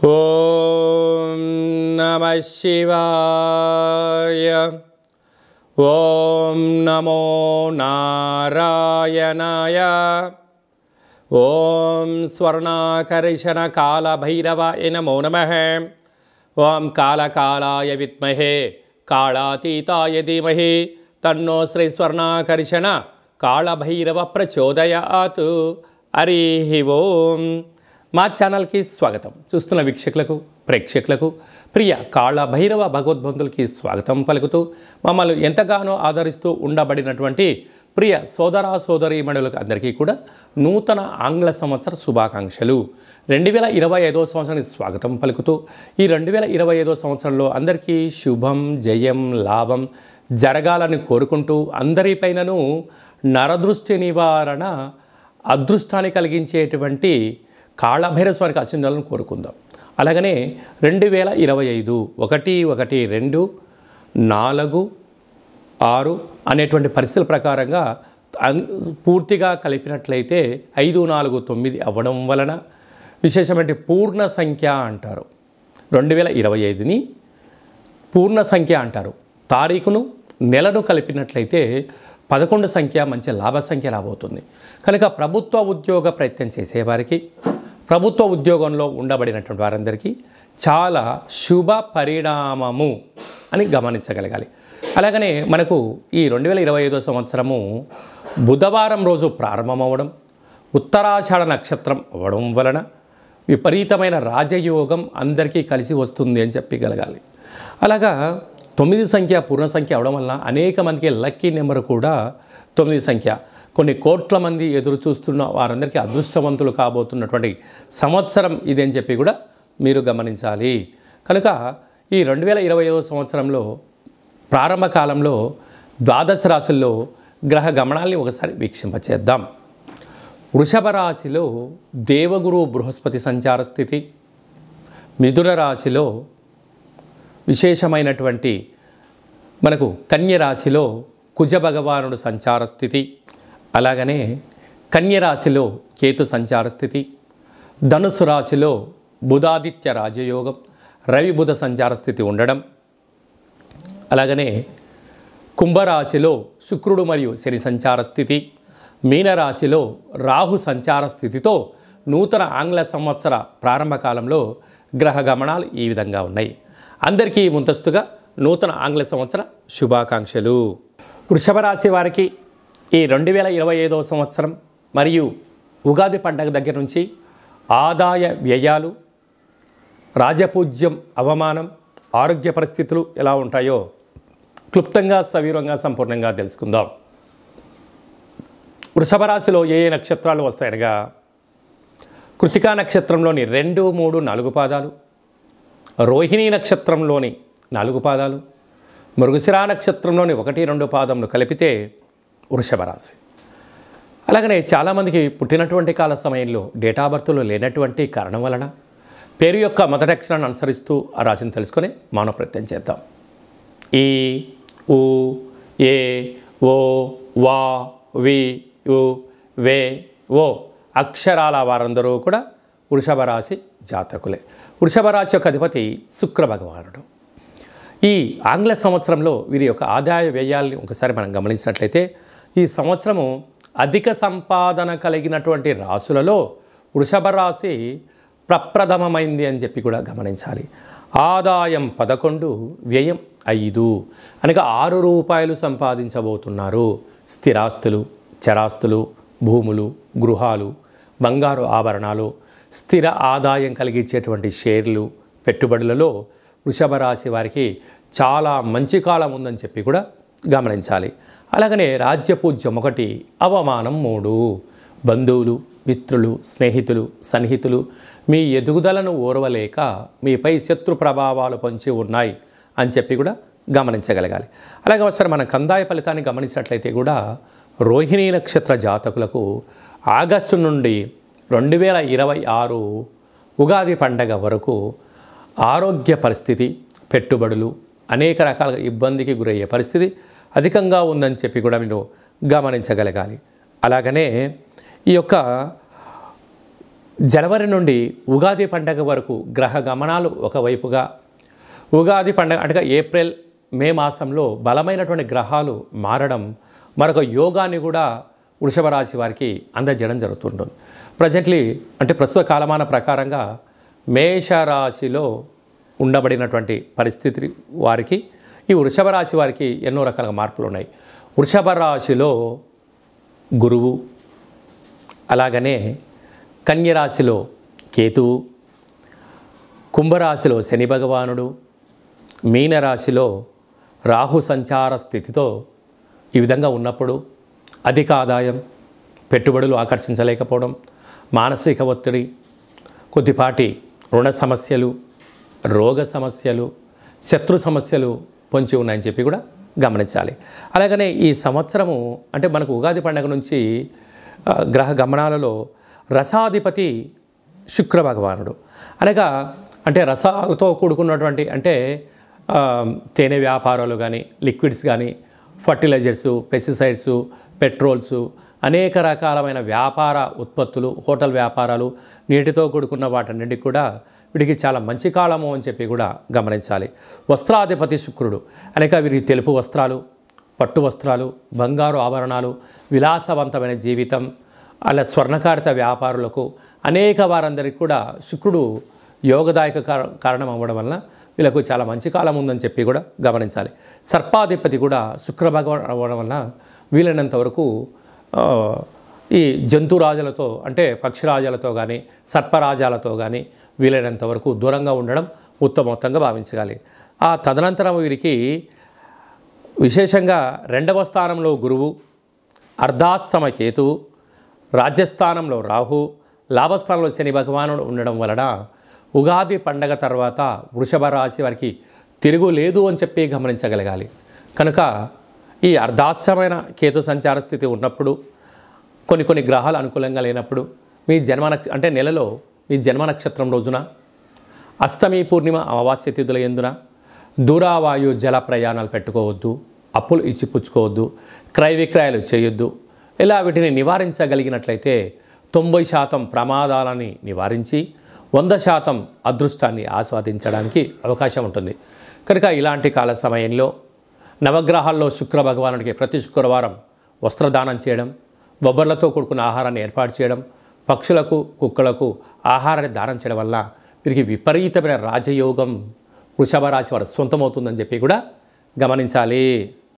ఓం నమః శివాయ. ఓం నమో నారాయణాయ. ఓం స్వర్ణాకర్షణ కాళభైరవాయ నమో నమః. ఓం కాళకాళాయ విద్మహే కాళాతీతాయ ధీమహి తన్నో శ్రీ స్వర్ణాకర్షణ కాళభైరవ ప్రచోదయాత్. హరి ఓం. మా ఛానల్కి స్వాగతం. చూస్తున్న వీక్షకులకు ప్రేక్షకులకు ప్రియ కాళభైరవ భగవద్బంధులకి స్వాగతం పలుకుతూ మమ్మల్ని ఎంతగానో ఆదరిస్తూ ఉండబడినటువంటి ప్రియ సోదర సోదరీమణులకు అందరికీ కూడా నూతన ఆంగ్ల సంవత్సర శుభాకాంక్షలు. 2025 సంవత్సరానికి స్వాగతం పలుకుతూ ఈ 2025 సంవత్సరంలో అందరికీ శుభం జయం లాభం జరగాలని కోరుకుంటూ అందరిపైనను నరదృష్టి నివారణ అదృష్టాన్ని కలిగించేటువంటి కాళభైరవ స్వామికి ఆశీర్వాదాలను కోరుకుందాం. అలాగనే 2025 1-1-2-4-6 అనేటువంటి పరిస్థితుల ప్రకారంగా పూర్తిగా కలిపినట్లయితే 5-4-9 అవ్వడం వలన విశేషమైన పూర్ణ సంఖ్య అంటారు. 2025ని పూర్ణ సంఖ్య అంటారు. తారీఖును నెలను కలిపినట్లయితే 11 సంఖ్య మంచి లాభ సంఖ్య రాబోతుంది. కనుక ప్రభుత్వ ఉద్యోగ ప్రయత్నం చేసేవారికి ప్రభుత్వ ఉద్యోగంలో ఉండబడినటువంటి వారందరికీ చాలా శుభ పరిణామము అని గమనించగలగాలి. అలాగనే మనకు ఈ 2025 సంవత్సరము బుధవారం రోజు ప్రారంభమవడం ఉత్తరాషాఢ నక్షత్రం అవ్వడం వలన విపరీతమైన రాజయోగం అందరికీ కలిసి వస్తుంది అని చెప్పగలగాలి. అలాగా 9 సంఖ్య పూర్ణ సంఖ్య అవడం వల్ల అనేక మందికి లక్కీ నెంబర్ కూడా 9 సంఖ్య. కొన్ని కోట్ల మంది ఎదురు చూస్తున్న వారందరికీ అదృష్టవంతులు కాబోతున్నటువంటి సంవత్సరం ఇది అని చెప్పి కూడా మీరు గమనించాలి. కనుక ఈ 2025 సంవత్సరంలో ప్రారంభ కాలంలో ద్వాదశ రాశుల్లో గ్రహ గమనాల్ని ఒకసారి వీక్షింపచేద్దాం. వృషభ రాశిలో దేవగురు బృహస్పతి సంచార స్థితి, మిథున రాశిలో విశేషమైనటువంటి మనకు కన్య రాశిలో కుజ భగవానుడు సంచార స్థితి, అలాగనే కన్య రాశిలో కేతు సంచార స్థితి, ధనుసు రాశిలో బుధాదిత్య రాజయోగం రవి బుధ సంచార స్థితి ఉండడం, అలాగనే కుంభరాశిలో శుక్రుడు మరియు శని సంచార స్థితి, మీనరాశిలో రాహు సంచార స్థితితో నూతన ఆంగ్ల సంవత్సర ప్రారంభ కాలంలో గ్రహ గమనాలు ఈ విధంగా ఉన్నాయి. అందరికీ ముందస్తుగా నూతన ఆంగ్ల సంవత్సర శుభాకాంక్షలు. వృషభ రాశి వారికి ఈ 2025 సంవత్సరం మరియు ఉగాది పండగ దగ్గర నుంచి ఆదాయ వ్యయాలు, రాజపూజ్యం, అవమానం, ఆరోగ్య పరిస్థితులు ఎలా ఉంటాయో క్లుప్తంగా సవివరంగా సంపూర్ణంగా తెలుసుకుందాం. వృషభ రాశిలో ఏ నక్షత్రాలు వస్తాయనగా కృతికా నక్షత్రంలోని 2, 3, 4 పాదాలు, రోహిణీ నక్షత్రంలోని 4 పాదాలు, మృగశిరా నక్షత్రంలోని 1, 2 పాదములు కలిపితే వృషభ రాశి. అలాగనే చాలామందికి పుట్టినటువంటి కాల సమయంలో డేటా బర్త్లో లేనటువంటి కారణం వలన పేరు యొక్క మొదటి అక్షరాన్ని అనుసరిస్తూ ఆ రాశిని తెలుసుకొని మానవ ప్రయత్నం చేద్దాం. ఈ ఉ ఏ ఓ వా వి యు వే ఓ అక్షరాల వారందరూ కూడా వృషభ రాశి జాతకులే. వృషభ రాశి యొక్క అధిపతి శుక్ర భగవానుడు. ఈ ఆంగ్ల సంవత్సరంలో వీరి యొక్క ఆదాయ వ్యయాల్ని ఒకసారి మనం గమనించినట్లయితే ఈ సంవత్సరము అధిక సంపాదన కలిగినటువంటి రాశులలో వృషభ రాశి ప్రప్రథమమైంది అని చెప్పి కూడా గమనించాలి. ఆదాయం 11, వ్యయం 5 అనగా 6 రూపాయలు సంపాదించబోతున్నారు. స్థిరాస్తులు, చరాస్తులు, భూములు, గృహాలు, బంగారు ఆభరణాలు, స్థిర ఆదాయం కలిగించేటువంటి షేర్లు, పెట్టుబడులలో వృషభ రాశి వారికి చాలా మంచి కాలం ఉందని చెప్పి కూడా గమనించాలి. అలాగనే రాజ్యపూజ్యం 1, అవమానం 3. బంధువులు, మిత్రులు, స్నేహితులు, సన్నిహితులు మీ ఎదుగుదలను ఓర్వలేక మీపై శత్రు ప్రభావాలు పొంచి ఉన్నాయి అని చెప్పి కూడా గమనించగలగాలి. అలాగే ఒకసారి మన కందాయ ఫలితాన్ని గమనించినట్లయితే కూడా రోహిణీ నక్షత్ర జాతకులకు ఆగస్టు నుండి 2026 ఉగాది పండగ వరకు ఆరోగ్య పరిస్థితి, పెట్టుబడులు అనేక రకాల ఇబ్బందికి గురయ్యే పరిస్థితి అధికంగా ఉందని చెప్పి కూడా మీరు గమనించగలగాలి. అలాగనే ఈ యొక్క జనవరి నుండి ఉగాది పండగ వరకు గ్రహ గమనాలు ఒకవైపుగా, ఉగాది పండగ అంటే ఏప్రిల్ మే మాసంలో బలమైనటువంటి గ్రహాలు మారడం మరొక యోగాన్ని కూడా వృషభ రాశి వారికి అందజేయడం జరుగుతుంటుంది. ప్రజెంట్లీ అంటే ప్రస్తుత కాలమాన ప్రకారంగా మేషరాశిలో ఉండబడినటువంటి పరిస్థితి వారికి, ఈ వృషభ రాశి వారికి ఎన్నో రకాల మార్పులు ఉన్నాయి. వృషభ రాశిలో గురువు, అలాగనే కన్యరాశిలో కేతువు, కుంభరాశిలో శని భగవానుడు, మీనరాశిలో రాహు సంచార స్థితితో ఈ విధంగా ఉన్నప్పుడు అధిక ఆదాయం, పెట్టుబడులు ఆకర్షించలేకపోవడం, మానసిక ఒత్తిడి, కొద్దిపాటి రుణ సమస్యలు, రోగ సమస్యలు, శత్రు సమస్యలు పొంచి ఉన్నాయని చెప్పి కూడా గమనించాలి. అలాగనే ఈ సంవత్సరము అంటే మనకు ఉగాది పండుగ నుంచి గ్రహ గమనాలలో రసాధిపతి శుక్ర భగవానుడు, అనగా అంటే రసాలతో కూడుకున్నటువంటి అంటే తేనె వ్యాపారాలు కానీ, లిక్విడ్స్ కానీ, ఫర్టిలైజర్సు, పెస్టిసైడ్సు, పెట్రోల్సు, అనేక రకాలమైన వ్యాపార ఉత్పత్తులు, హోటల్ వ్యాపారాలు, నీటితో కూడుకున్న వాటన్నింటికి కూడా వీడికి చాలా మంచి కాలము అని చెప్పి కూడా గమనించాలి. వస్త్రాధిపతి శుక్రుడు, అనేక వీరికి తెలుపు వస్త్రాలు, పట్టు వస్త్రాలు, బంగారు ఆభరణాలు, విలాసవంతమైన జీవితం, అలా స్వర్ణకారిత వ్యాపారులకు అనేక వారందరికీ కూడా శుక్రుడు యోగదాయక కారణం అవ్వడం వలన వీళ్ళకు చాలా మంచి కాలం ఉందని చెప్పి కూడా గమనించాలి. సర్పాధిపతి కూడా శుక్ర భగవాన్ అవ్వడం వలన వీలైనంత వరకు ఈ జంతురాజులతో అంటే పక్షిరాజాలతో కానీ, సర్పరాజాలతో కానీ వీలైనంత వరకు దూరంగా ఉండడం ఉత్తమోత్తంగా భావించగాలి. ఆ తదనంతరం వీరికి విశేషంగా 2వ స్థానంలో గురువు, అర్ధాష్టమ కేతువు, రాజ్యస్థానంలో రాహు, లాభస్థానంలో శని భగవానుడు ఉండడం వలన ఉగాది పండగ తర్వాత వృషభ రాశి వారికి తిరుగులేదు అని చెప్పి గమనించగలగాలి. కనుక ఈ అర్ధాష్టమైన కేతు సంచార స్థితి ఉన్నప్పుడు, కొన్ని గ్రహాలు అనుకూలంగా లేనప్పుడు మీ అంటే నెలలో మీ జన్మ నక్షత్రం రోజున అష్టమి, పూర్ణిమ, అమావాస్య తిథుల యందున దూరావాయు జల ప్రయాణాలు పెట్టుకోవద్దు, అప్పులు ఇచ్చి పుచ్చుకోవద్దు, క్రయ విక్రయాలు చేయొద్దు. ఇలా వీటిని నివారించగలిగినట్లయితే 90% ప్రమాదాలని నివారించి 100% అదృష్టాన్ని ఆస్వాదించడానికి అవకాశం ఉంటుంది. కనుక ఇలాంటి కాల సమయంలో నవగ్రహాల్లో శుక్ర భగవానుడికి ప్రతి శుక్రవారం వస్త్రదానం చేయడం, బొబ్బర్లతో కూడుకున్న ఆహారాన్ని ఏర్పాటు చేయడం, పక్షులకు, కుక్కలకు ఆహారాన్ని దానం చేయడం వల్ల వీరికి విపరీతమైన రాజయోగం వృషభ రాశి వారు సొంతమవుతుందని చెప్పి కూడా గమనించాలి.